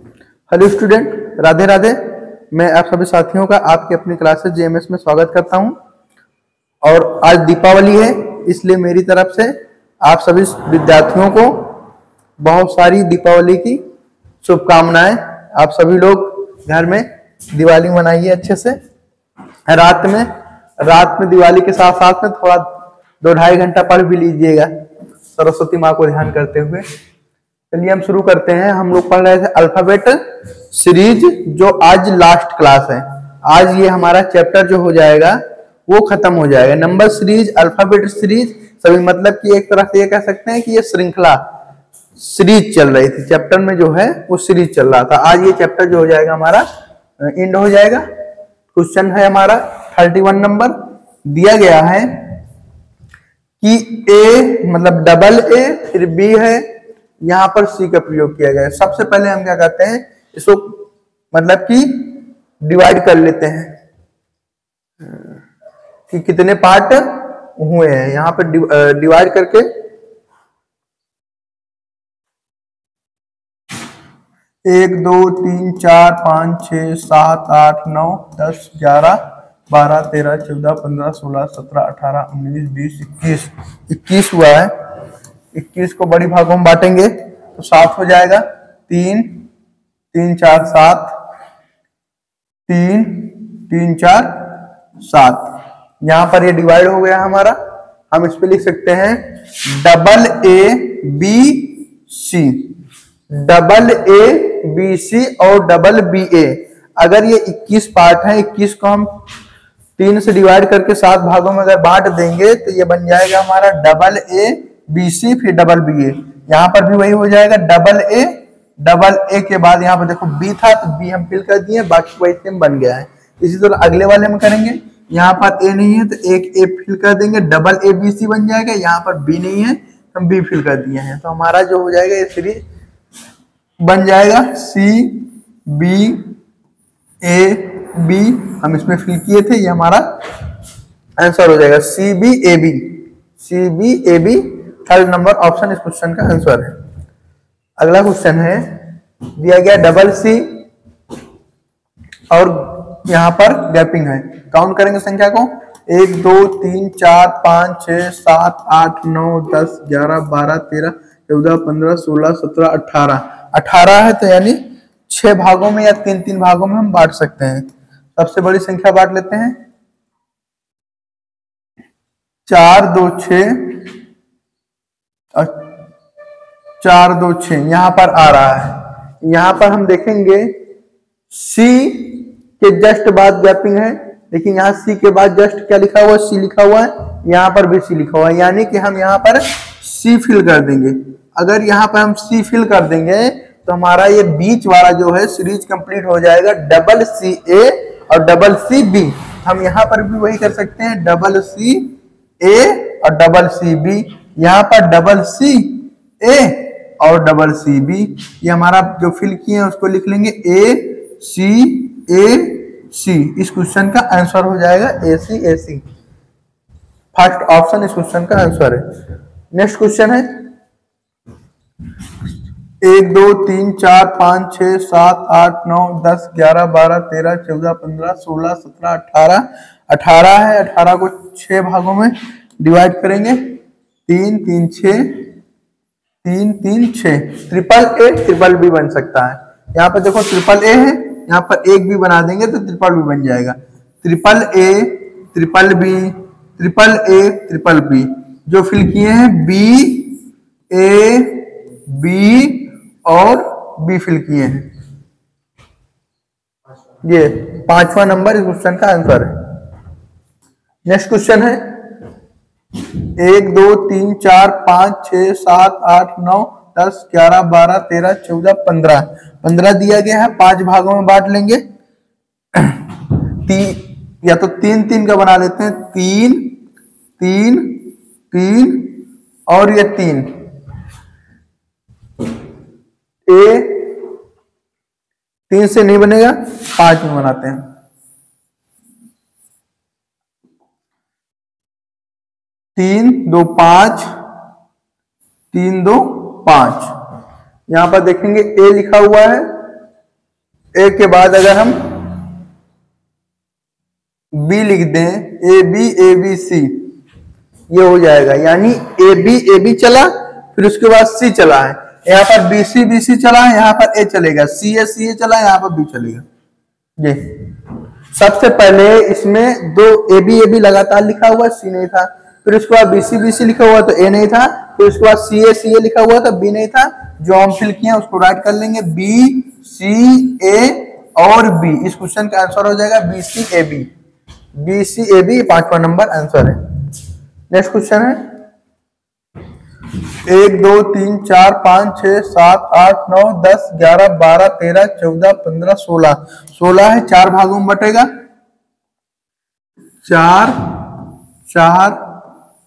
Hello student, Radhe Radhe. मैं आप सभी साथियों का आपके अपनी क्लासेस जेएमएस में स्वागत करता हूं। और आज दीपावली है, इसलिए मेरी तरफ से आप सभी विद्यार्थियों को बहुत सारी दीपावली की शुभकामनाएं। आप सभी लोग घर में दिवाली मनाइए अच्छे से। रात में दिवाली के साथ साथ में थोड़ा 2-2.5 घंटा पढ़ भी लीजिएगा सरस्वती माँ को ध्यान करते हुए। चलिए हम शुरू करते हैं। हम लोग पढ़ रहे थे अल्फाबेट सीरीज, जो आज लास्ट क्लास है। आज ये हमारा चैप्टर जो हो जाएगा वो खत्म हो जाएगा। नंबर सीरीज, अल्फाबेट सीरीज, सभी मतलब कि एक तरह से ये कह सकते हैं कि ये श्रृंखला सीरीज चल रही थी। चैप्टर में जो है वो सीरीज चल रहा था। आज ये चैप्टर जो हो जाएगा हमारा एंड हो जाएगा। क्वेश्चन है हमारा 31 नंबर। दिया गया है कि ए मतलब डबल ए फिर बी है, यहां पर सी का प्रयोग किया गया है। सबसे पहले हम क्या करते हैं, इसको मतलब कि डिवाइड कर लेते हैं कि कितने पार्ट हुए हैं। यहां पर डिवाइड करके 1 2 3 4 5 6 7 8 9 10 11 12 13 14 15 16 17 18 19 20 21 हुआ है। 21 को बड़ी भागों में बांटेंगे तो 7 हो जाएगा। 3 3 4 7, 3 3 4 7। यहां पर ये डिवाइड हो गया हमारा। हम इस पे लिख सकते हैं double A B C, double A B C और डबल बी ए। अगर ये 21 पार्ट है, 21 को हम 3 से डिवाइड करके 7 भागों में अगर बांट देंगे तो ये बन जाएगा हमारा डबल ए बी सी फिर डबल बी ए। यहाँ पर भी वही हो जाएगा डबल ए के बाद यहाँ पर देखो बी था तो बी हम फिल कर दिए, बाकी वही सेम बन गया है। इसी तरह अगले वाले में करेंगे। यहाँ पर ए नहीं है तो एक ए फिल कर देंगे, डबल ए बी सी बन जाएगा। यहाँ पर बी नहीं है हम बी फिल कर दिए हैं, तो हमारा जो हो जाएगा ये सीरीज बन जाएगा सी बी ए बी। हम इसमें फिल किए थे, ये हमारा आंसर हो जाएगा C B A B. C B A B 3rd number option इस क्वेश्चन का आंसर है। अगला क्वेश्चन है, दिया गया डबल सी और यहां पर गैपिंग है। काउंट करेंगे संख्या को 1 2 3 4 5 6 7 8 9 10 11 12 13 14 15 16 17 18। 18 है तो यानी 6 भागों में या 3-3 भागों में हम बांट सकते हैं। सबसे बड़ी संख्या बांट लेते हैं 4 2 6 और 4 2 6 यहां पर आ रहा है। यहां पर हम देखेंगे सी के जस्ट बाद गैपिंग है, लेकिन यहाँ सी के बाद जस्ट क्या लिखा हुआ है, सी लिखा हुआ है। यहाँ पर भी सी लिखा हुआ है, यानी कि हम यहाँ पर सी फिल कर देंगे। अगर यहाँ पर हम सी फिल कर देंगे तो हमारा ये बीच वाला जो है सीरीज कंप्लीट हो जाएगा डबल सी ए और डबल सी बी। हम यहाँ पर भी वही कर सकते हैं, डबल सी ए और डबल सी बी। यहाँ पर डबल सी ए और डबल सी बी। ये हमारा जो फिल किए हैं उसको लिख लेंगे ए सी। इस क्वेश्चन का आंसर हो जाएगा ए सी। फर्स्ट ऑप्शन इस क्वेश्चन का आंसर है। नेक्स्ट क्वेश्चन है 1 2 3 4 5 6 7 8 9 10 11 12 13 14 15 16 17 18। 18 है, 18 को 6 भागों में डिवाइड करेंगे। 3 3 6 3 3 6। ट्रिपल ए ट्रिपल बी बन सकता है। यहाँ पर देखो ट्रिपल ए है, यहाँ पर एक भी बना देंगे तो ट्रिपल बी बन जाएगा। Triple A triple B triple A triple B. जो फिल किए हैं बी ए बी और बी फिल किए हैं। ये 5वां नंबर इस क्वेश्चन का आंसर है। नेक्स्ट क्वेश्चन है 1 2 3 4 5 6 7 8 9 10 11 12 13 14 15। 15 दिया गया है, 5 भागों में बांट लेंगे। या तो 3-3 का बना लेते हैं, 3 3 3 और ये 3। ए 3 से नहीं बनेगा, 5 में बनाते हैं। 3 2 5 3 2 5। यहां पर देखेंगे ए लिखा हुआ है ए के बाद अगर हम बी लिख दें, ए बी सी, ये हो जाएगा। यानी ए बी चला, फिर उसके बाद सी चला है, यहाँ पर बी सी चला है, यहाँ पर ए चलेगा, सी ए चला है, यहाँ पर बी चलेगा। ये सबसे पहले इसमें दो ए बी लगातार लिखा हुआ, सी नहीं था। फिर उसके बाद बी सी लिखा हुआ तो ए नहीं था। फिर उसके बाद सी ए लिखा हुआ था, बी नहीं था। जो हम फिल किए उसको राइट कर लेंगे, बी सी ए और बी। इस क्वेश्चन का आंसर हो जाएगा B C A B. B C A B 5वां नंबर आंसर है। नेक्स्ट क्वेश्चन है 1 2 3 4 5 6 7 8 9 10 11 12 13 14 15 16। 16 है, 4 भागों में बटेगा, 4 4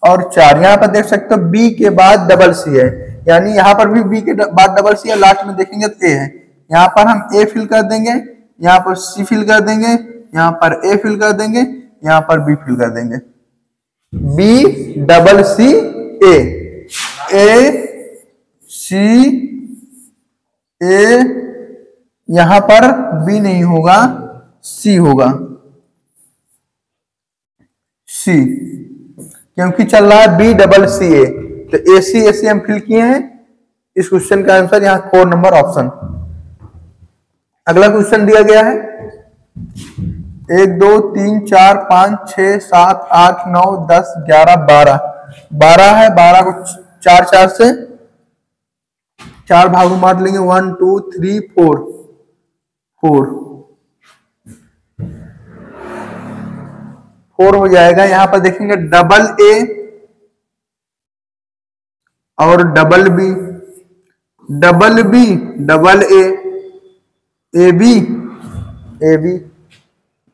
और 4। यहाँ पर देख सकते हो बी के बाद डबल सी है, यानी यहाँ पर भी बी के बाद डबल सी है, लास्ट में देखेंगे तो ए है। यहाँ पर हम ए फिल कर देंगे, यहाँ पर सी फिल कर देंगे, यहाँ पर ए फिल कर देंगे, यहाँ पर बी फिल कर देंगे। बी डबल सी ए सी ए, यहां पर बी नहीं होगा, सी होगा, सी, क्योंकि चल रहा है बी डबल सी ए, तो ए सी हम फिल किए हैं। इस क्वेश्चन का आंसर यहाँ 4 नंबर ऑप्शन। अगला क्वेश्चन दिया गया है 1 2 3 4 5 6 7 8 9 10 11 12। 12 है, 12 को 4 4 से 4 भागों में बांट लेंगे, 1 2 3 4 4 हो जाएगा। यहां पर देखेंगे डबल ए और double B, double B double A B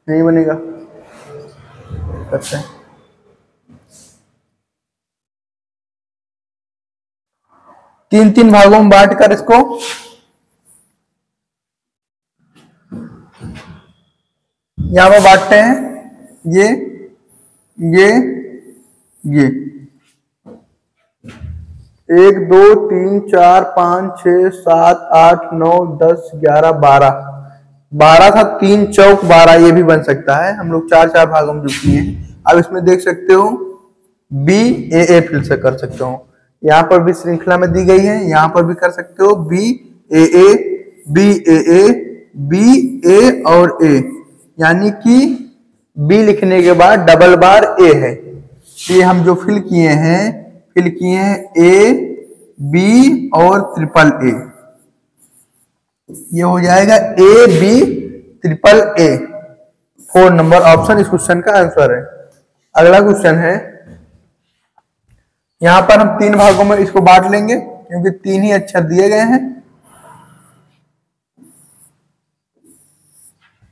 नहीं बनेगा, करते हैं। तीन भागों में बांट कर इसको यहां पर बांटते हैं, ये 1 2 3 4 5 6 7 8 9 10 11 12। 12 था, 3 चौक 12, ये भी बन सकता है। हम लोग 4 4 भागों में जो किए हैं। अब इसमें देख सकते हो बी ए फिर से कर सकते हो, यहाँ पर भी श्रृंखला में दी गई है, यहाँ पर भी कर सकते हो बी ए और ए, यानी कि बी लिखने के बाद डबल बार ए है। ये हम जो फिल किए हैं ए बी और ट्रिपल ए, ये हो जाएगा A B triple A. 4 number option इस क्वेश्चन का आंसर है। अगला क्वेश्चन है, यहां पर हम 3 भागों में इसको बांट लेंगे, क्योंकि 3 ही अक्षर दिए गए हैं।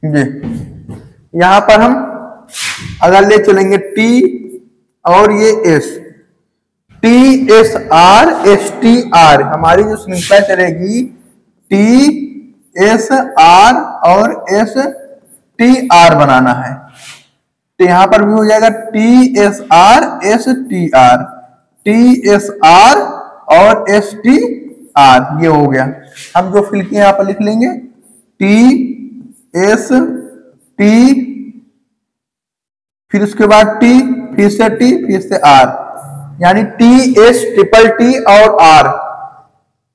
जी, यहां पर हम अगर ले चलेंगे टी और ये S, T S R S T R, हमारी जो श्रृंखला चलेगी टी एस आर और एस टी आर बनाना है। तो यहां पर भी हो जाएगा T S R S T R, T S R और एस टी आर, ये हो गया। हम जो फिल किए यहां पर लिख लेंगे टी एस टी, फिर उसके बाद टी, फिर से टी, फिर से आर, यानी टी एस ट्रिपल टी और R,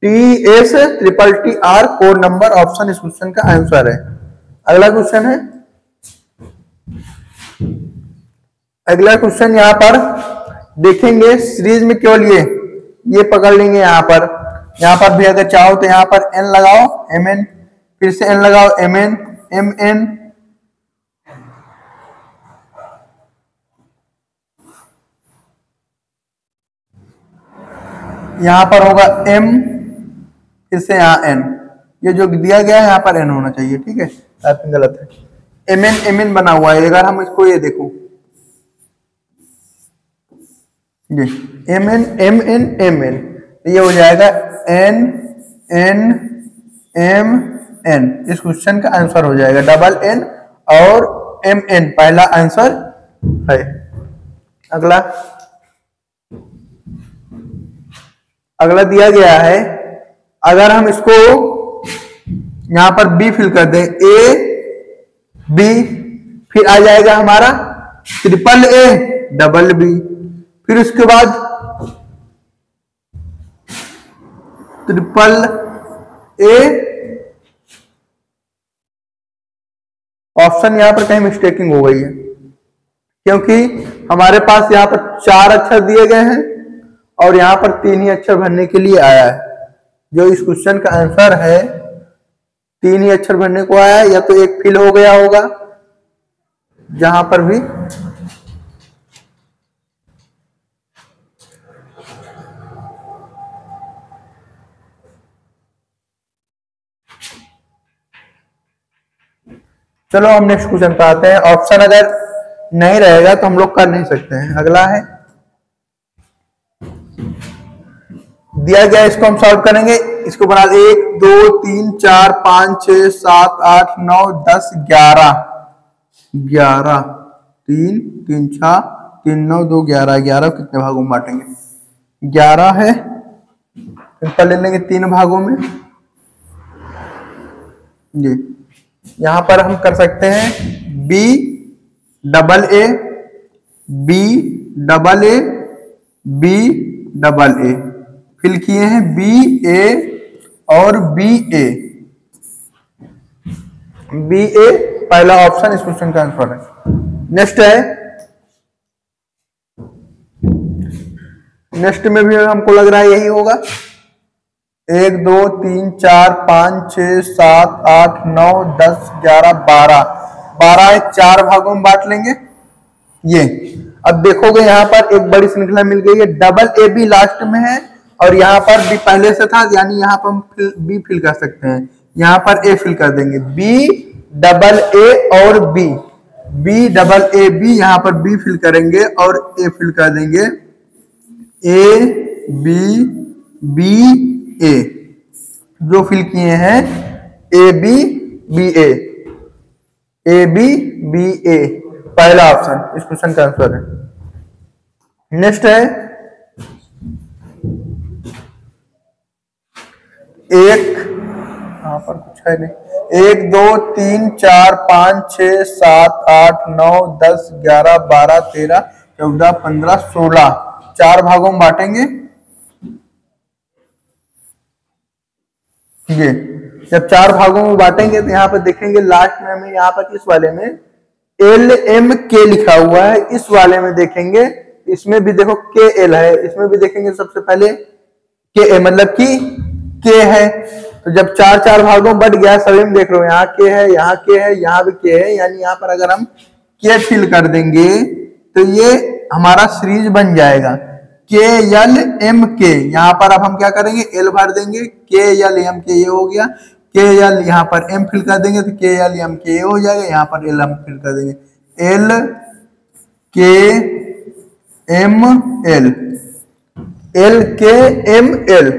T S triple T R. 4 number option इस क्वेश्चन का आंसर है। अगला क्वेश्चन है, अगला क्वेश्चन यहां पर देखेंगे सीरीज में केवल ये पकड़ लेंगे। यहां पर भी अगर चाहो तो यहां पर एन लगाओ, एम एन, फिर से एन लगाओ, एम एन, एम एन, यहां पर होगा एम, फिर से यहां एन। ये जो दिया गया है यहां पर एन होना चाहिए, ठीक है, टाइपिंग गलत है। एम एन बना हुआ है। अगर हम इसको ये देखो, ये एम एन, ये हो जाएगा एन एन एम एन। इस क्वेश्चन का आंसर हो जाएगा डबल एन और एम एन, पहला आंसर है। अगला दिया गया है, अगर हम इसको यहाँ पर बी फिल कर दें, ए बी, फिर आ जाएगा हमारा ट्रिपल ए डबल बी, फिर उसके बाद ट्रिपल ए। ऑप्शन यहां पर कहीं मिस्टेकिंग हो गई है, क्योंकि हमारे पास यहाँ पर 4 अक्षर दिए गए हैं और यहाँ पर 3 ही अक्षर भरने के लिए आया है। जो इस क्वेश्चन का आंसर है 3 ही अक्षर भरने को आया है, या तो एक फिल हो गया होगा जहां पर भी चलो हम नेक्स्ट क्वेश्चन पे आते हैं। ऑप्शन अगर नहीं रहेगा तो हम लोग कर नहीं सकते हैं। अगला है दिया गया, इसको हम सॉल्व करेंगे। इसको बना 1 2 3 4 5 6 7 8 9 10 11 11 3 3 6 3 9 2 11 11 कितने भागों में बांटेंगे? 11 है, सिंपल ले लेंगे 3 भागों में। जी यहां पर हम कर सकते हैं B double A B double A B double A, fill किए हैं बी ए और बी ए। बी ए पहला ऑप्शन इस क्वेश्चन का आंसर है। नेक्स्ट है, नेक्स्ट में भी हमको लग रहा है यही होगा। 1 2 3 4 5 6 7 8 9 10 11 12 12 4 भागों में बांट लेंगे। ये अब देखोगे यहाँ पर एक बड़ी श्रृंखला मिल गई है, डबल ए बी लास्ट में है और यहाँ पर बी पहले से था, यानी यहाँ पर हम बी फिल कर सकते हैं। यहाँ पर ए फिल कर देंगे, बी डबल ए और B, B double A B, यहाँ पर बी फिल करेंगे और ए फिल कर देंगे, ए बी बी ए। जो फिल किए हैं A B B A B B A, पहला ऑप्शन इस क्वेश्चन का आंसर है। नेक्स्ट है एक, यहां पर कुछ है नहीं, 1 2 3 4 5 6 7 8 9 10 11 12 13 14 15 16 4 भागों में बांटेंगे। ये जब 4 भागों में बांटेंगे तो यहाँ पर देखेंगे लास्ट में हमें यहाँ पर इस वाले में एल एम के लिखा हुआ है, इस वाले में देखेंगे इसमें भी देखो के एल है, इसमें भी देखेंगे सबसे पहले के ए, मतलब कि के है। तो जब 4 4 भागों में बढ़ गया, सभी में देख रहे हो यहाँ के है, यहाँ के है, यहाँ भी के है, यानी यहाँ पर अगर हम के फिल कर देंगे तो ये हमारा सीरीज बन जाएगा के एल एम के। यहाँ पर अब हम क्या करेंगे, एल भर देंगे, के एल एम के ये हो गया, के एल यहाँ पर एम फिल कर देंगे तो के एल एम के ये हो जाएगा, यहाँ पर एल एम फिल कर देंगे, एल के एम एल, एल के एम एल,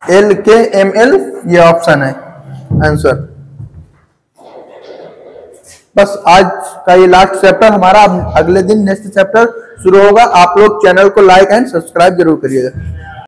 एल के एम एल, ये ऑप्शन है आंसर। बस आज का ये लास्ट चैप्टर हमारा, अगले दिन नेक्स्ट चैप्टर शुरू होगा। आप लोग चैनल को लाइक एंड सब्सक्राइब जरूर करिएगा।